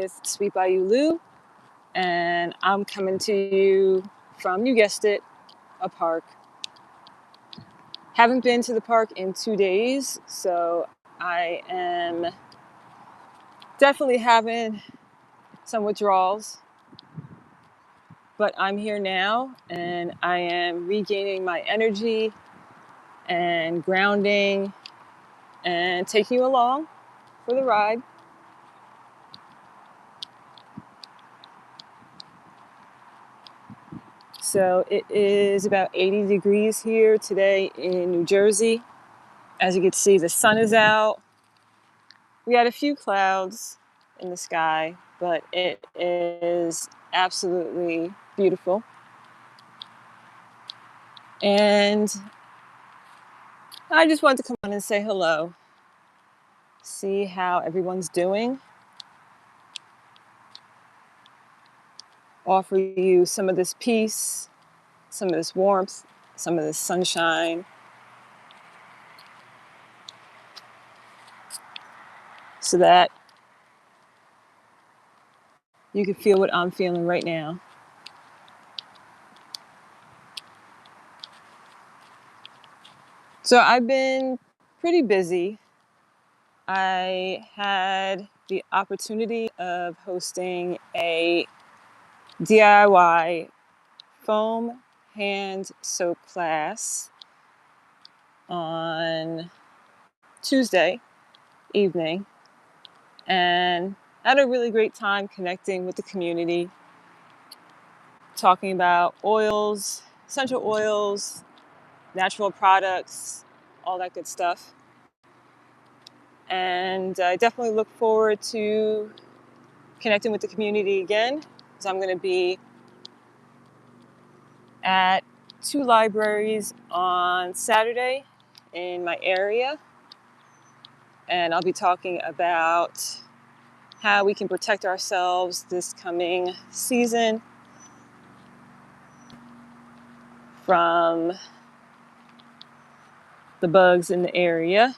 with Sweet Bayou Lou, and I'm coming to you from, you guessed it, a park. Haven't been to the park in 2 days, so I am definitely having some withdrawals. But I'm here now, and I am regaining my energy and grounding and taking you along for the ride. So it is about 80 degrees here today in New Jersey. As you can see, the sun is out. We had a few clouds in the sky, but it is absolutely beautiful. And I just wanted to come on and say hello, see how everyone's doing, offer you some of this peace, some of this warmth, some of this sunshine, so that you can feel what I'm feeling right now. So I've been pretty busy. I had the opportunity of hosting a DIY foam hand soap class on Tuesday evening, and I had a really great time connecting with the community, talking about oils, essential oils, natural products, all that good stuff. And I definitely look forward to connecting with the community again, because I'm going to be at 2 libraries on Saturday in my area, and I'll be talking about how we can protect ourselves this coming season from the bugs in the area,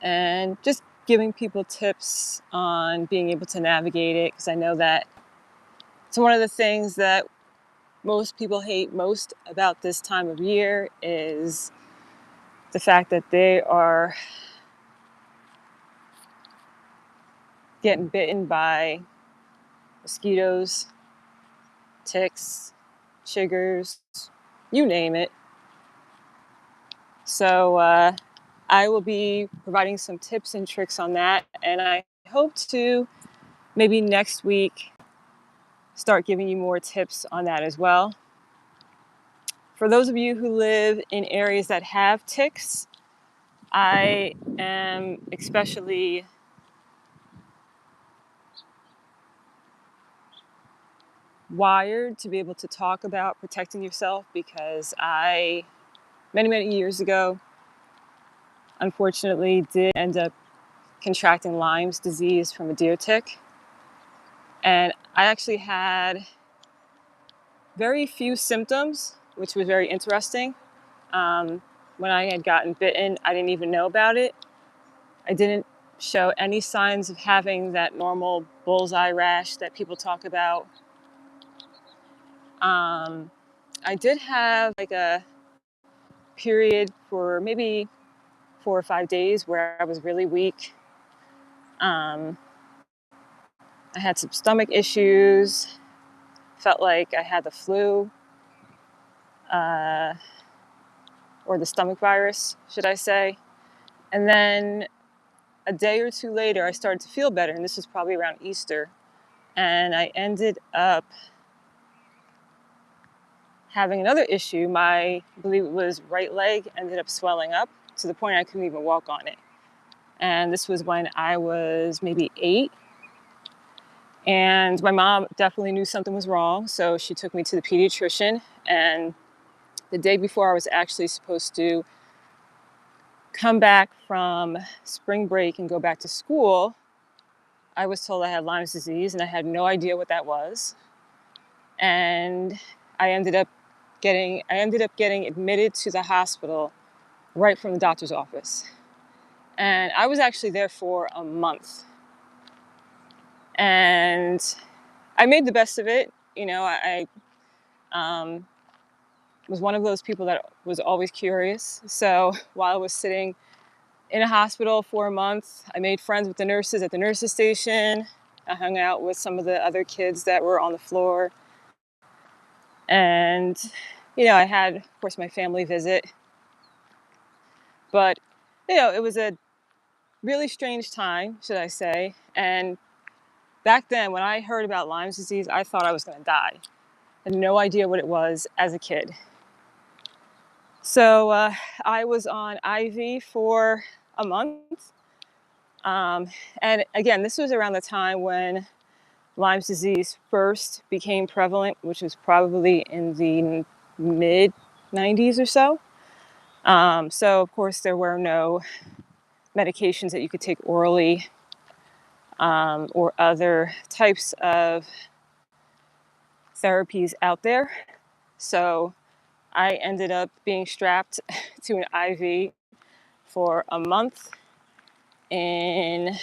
and just giving people tips on being able to navigate it, because I know that it's one of the things that most people hate most about this time of year is the fact that they are getting bitten by mosquitoes, ticks, chiggers, you name it. So I will be providing some tips and tricks on that, and I hope to maybe next week start giving you more tips on that as well. For those of you who live in areas that have ticks, I am especially wired to be able to talk about protecting yourself, because I, many years ago, unfortunately did end up contracting Lyme's disease from a deer tick. And I actually had very few symptoms, which was very interesting. When I had gotten bitten, I didn't even know about it. I didn't show any signs of having that normal bullseye rash that people talk about. I did have like a period for maybe 4 or 5 days where I was really weak. I had some stomach issues, felt like I had the flu, or the stomach virus, should I say. And then a day or 2 later, I started to feel better, and this was probably around Easter. And I ended up having another issue. I believe it was right leg ended up swelling up to the point I couldn't even walk on it. And this was when I was maybe 8. And my mom definitely knew something was wrong, so she took me to the pediatrician. And the day before I was actually supposed to come back from spring break and go back to school, I was told I had Lyme's disease, and I had no idea what that was. And I ended up getting admitted to the hospital right from the doctor's office. And I was actually there for a month. And I made the best of it. I was one of those people that was always curious. So while I was sitting in a hospital for a month, I made friends with the nurses at the nurses station. I hung out with some of the other kids that were on the floor. And, I had, of course, my family visit. But, it was a really strange time, should I say. And back then, when I heard about Lyme's disease, I thought I was going to die. I had no idea what it was as a kid. So I was on IV for a month. And again, this was around the time when Lyme's disease first became prevalent, which was probably in the mid 90s or so. So, of course, there were no medications that you could take orally or other types of therapies out there. So I ended up being strapped to an IV for a month in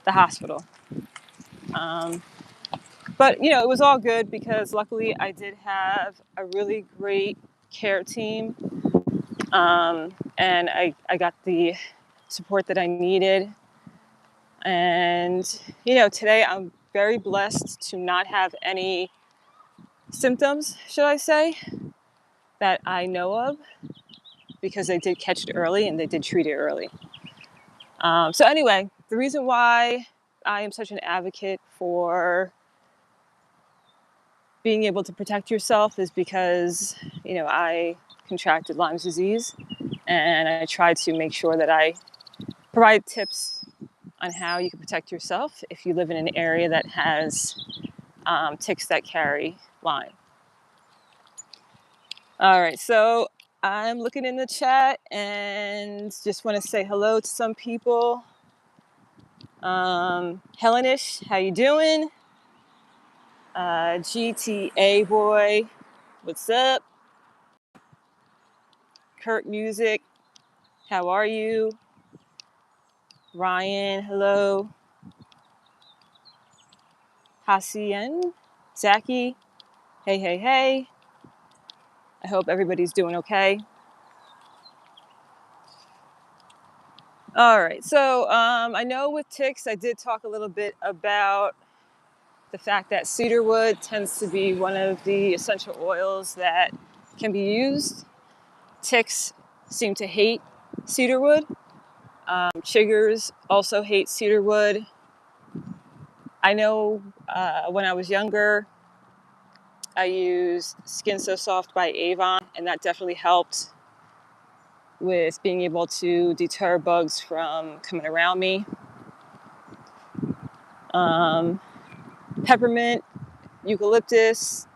the hospital. But, it was all good because luckily I did have a really great care team. And I got the support that I needed. And, today I'm very blessed to not have any symptoms, should I say, that I know of, because they did catch it early and they did treat it early. So anyway, the reason why I am such an advocate for being able to protect yourself is because, I contracted Lyme's disease, and I try to make sure that I provide tips on how you can protect yourself if you live in an area that has ticks that carry Lyme. All right, so I'm looking in the chat and just want to say hello to some people. Hellenish, how you doing? GTA boy, what's up? Kurt Music, how are you? Ryan, hello. Hasien, Zaki, hey, hey, hey. I hope everybody's doing okay. All right, so I know with ticks, I did talk a little bit about the fact that cedarwood tends to be one of the essential oils that can be used. Ticks seem to hate cedarwood. Chiggers also hate cedarwood. I know when I was younger, I used Skin So Soft by Avon, and that definitely helped with being able to deter bugs from coming around me. Peppermint, eucalyptus,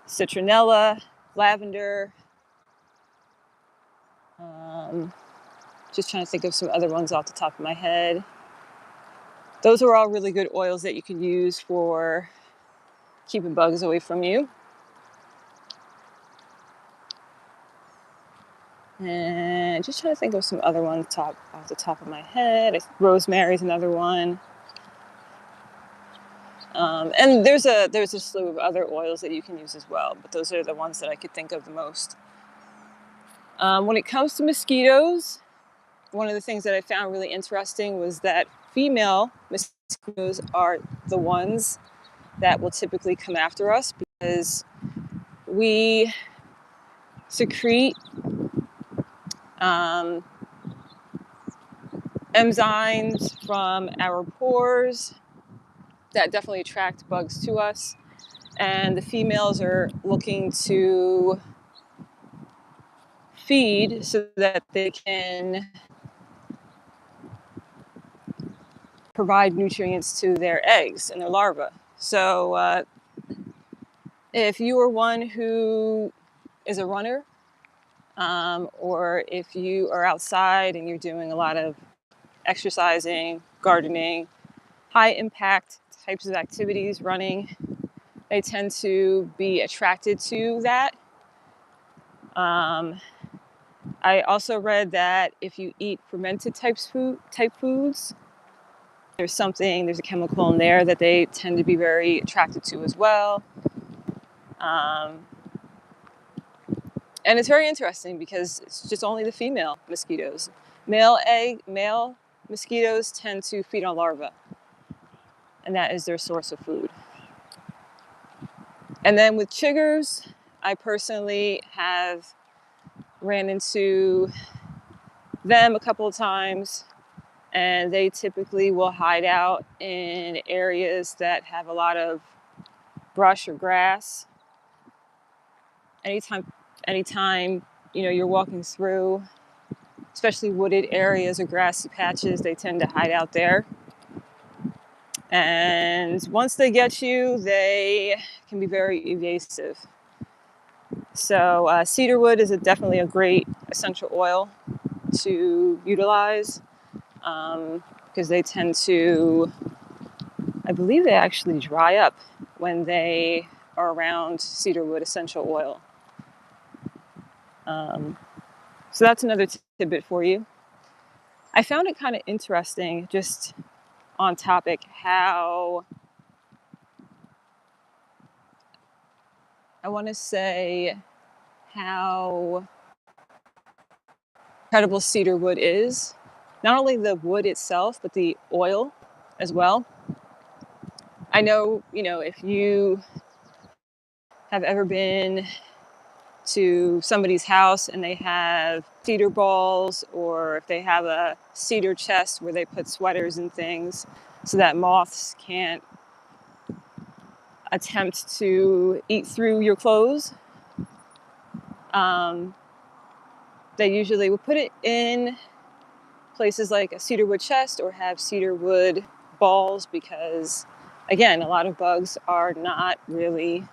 citronella, lavender. Just trying to think of some other ones off the top of my head. Those are all really good oils that you can use for keeping bugs away from you. And just trying to think of some other ones off the top of my head. Rosemary's another one. And there's a slew of other oils that you can use as well, but those are the ones that I could think of the most. When it comes to mosquitoes, one of the things that I found really interesting was that female mosquitoes are the ones that will typically come after us because we secrete enzymes from our pores that definitely attract bugs to us. And the females are looking to feed so that they can provide nutrients to their eggs and their larvae. So if you are one who is a runner, or if you are outside and you're doing a lot of exercising, gardening, high impact types of activities, running, they tend to be attracted to that. I also read that if you eat fermented type foods, there's a chemical in there that they tend to be very attracted to as well. Um, and it's very interesting because it's just only the female mosquitoes. Male mosquitoes tend to feed on larvae, and that is their source of food. And then with chiggers, I personally have ran into them a couple of times, and they typically will hide out in areas that have a lot of brush or grass. Anytime you're walking through, especially wooded areas or grassy patches, they tend to hide out there. And once they get you, they can be very evasive. So cedarwood is definitely a great essential oil to utilize, because they tend to, I believe they actually dry up when they are around cedarwood essential oil. So that's another tidbit for you. I found it kind of interesting, just on topic, how how incredible cedar wood is. Not only the wood itself, but the oil as well. I know, if you have ever been to somebody's house and they have cedar balls, or if they have a cedar chest where they put sweaters and things so that moths can't attempt to eat through your clothes. They usually will put it in places like a cedarwood chest or have cedarwood balls because, again, a lot of bugs are not really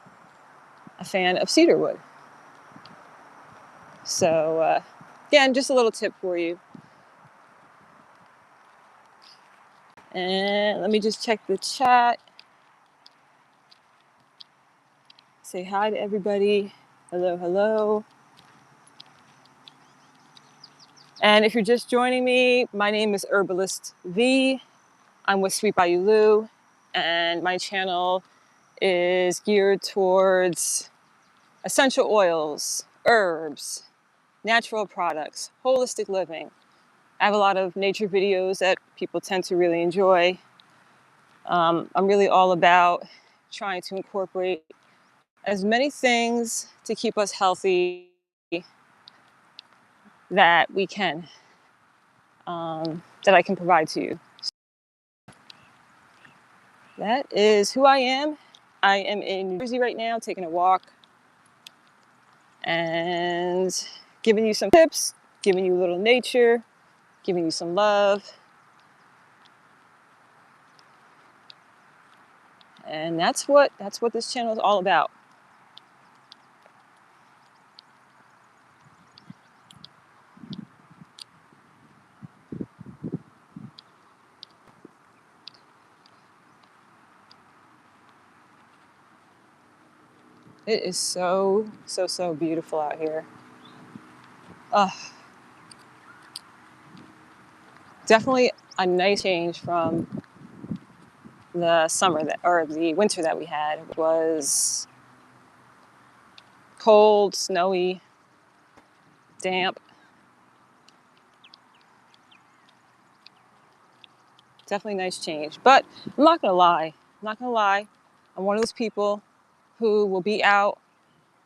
a fan of cedarwood. So, again, just a little tip for you. And let me just check the chat. Say hi to everybody. Hello, hello. And if you're just joining me, my name is Herbalist V. I'm with Sweet Bayou Lou, and my channel is geared towards essential oils, herbs, natural products, holistic living. I have a lot of nature videos that people tend to really enjoy. I'm really all about trying to incorporate as many things to keep us healthy that we can, that I can provide to you. That is who I am. I am in New Jersey right now, taking a walk and giving you some tips, giving you a little nature, giving you some love. And that's what this channel is all about. It is so beautiful out here. Definitely a nice change from the winter that we had. It was cold, snowy, damp. Definitely a nice change. But I'm not gonna lie. I'm one of those people who will be out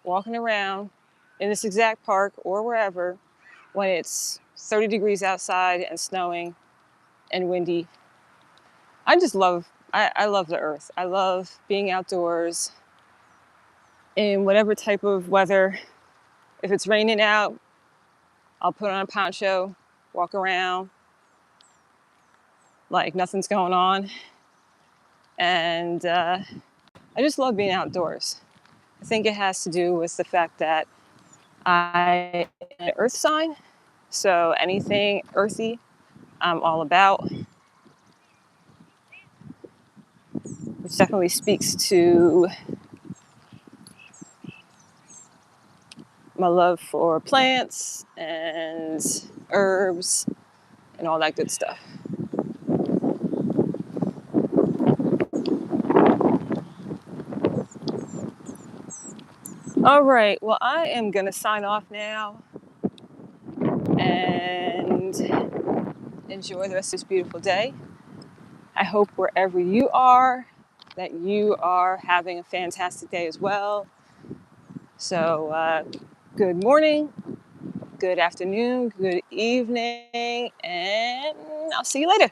walking around in this exact park or wherever when it's 30 degrees outside and snowing and windy. I love the earth. I love being outdoors in whatever type of weather. If it's raining out, I'll put on a poncho, walk around like nothing's going on. And I just love being outdoors. I think it has to do with the fact that I'm an earth sign. So anything earthy, I'm all about. Which definitely speaks to my love for plants and herbs and all that good stuff. All right, well, I am going to sign off now and enjoy the rest of this beautiful day. I hope wherever you are that you are having a fantastic day as well. So, good morning, good afternoon, good evening, and I'll see you later.